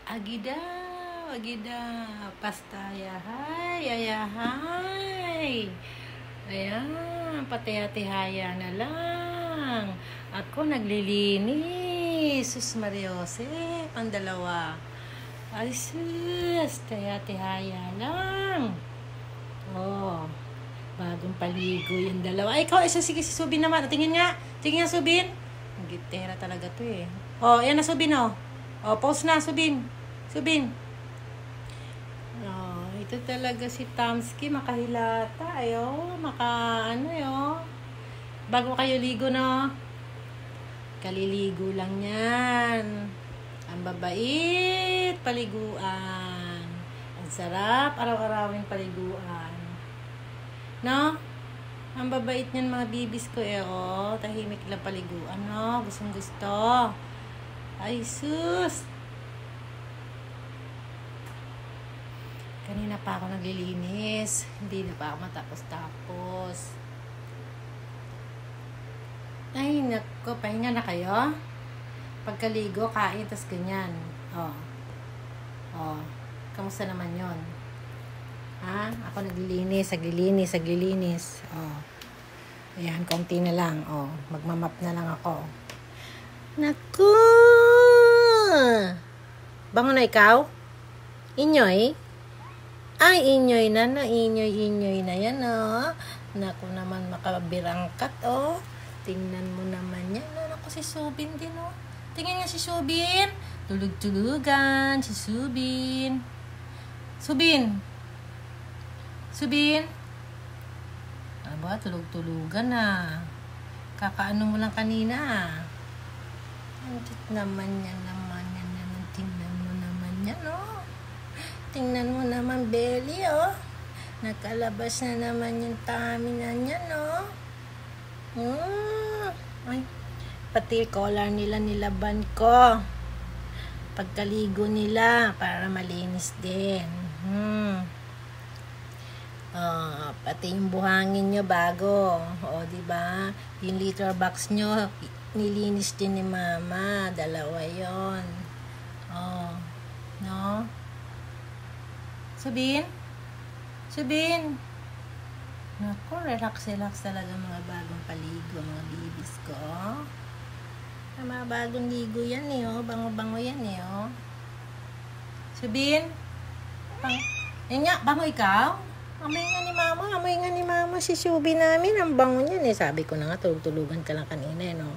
Agida, agida, pasta, ayahay, ayahay. Ayan, patihaya na lang. Ako naglilinis. Sus Mariose, pandalawa. Ay sus, tihaya lang. Oh, bagong paligo yung dalawa. Ay, ikaw, isa, sige, si Subin naman. Tingin nga, Subin. Gitera talaga to eh. Oh, yan na Subin oh. Oh, pause na, Subin. Subin. Oh, ito talaga si Tamski, makahilata. Ayo, ano yo. Bago kayo ligo, no? Kaliligo lang yan. Ang babait, paliguan. Ang sarap, araw-arawing paliguan. No? Ang babait niyan mga bibis ko eh, oh. Tahimik lang paliguan, no? Gustong gusto. Ay, sus! Kanina pa ako naglilinis. Hindi na pa ako matapos-tapos. Ay, nako, pahinga na kayo. Pagkaligo, kain, tas ganyan. Oh. Oh. Kamusta naman yon? Ha? Ako naglilinis. Oh. Ayan, konti na lang. Oh. Magmamap na lang ako. Naku! Bango na ikaw? Inyoy? Ay, inyoy na. Inyoy na yan, oh. Naku naman, makabirangkat, oh. Tingnan mo naman yan. Naku, si Subin din, oh. Tingnan nga si Subin. Tulog-tulugan, si Subin. Subin. Aba, tulog-tulugan na. Kakaano mo lang kanina. Antit naman yan. Tingnan mo naman yan, oh. Tingnan mo naman, belly, oh. Nakalabas na naman yung tummy na yan, oh. Ay, pati collar nila nilaban ko. Pagkaligo nila, para malinis din. Pati yung buhangin nyo bago. O, diba? Yung litter box nyo, nilinis din ni Mama. Dalawa yon. Oh, no? Subin? Naku, relax talaga mga bagong paligo, mga bibis ko. Mga bagong ligo yan eh, oh. Bango-bango yan eh, oh. Subin? Yan nga, bango ikaw? Amoy nga ni Mama si Subin namin. Ang bango niyan eh. Sabi ko na nga, tulog-tulugan ka lang kanina eh, no?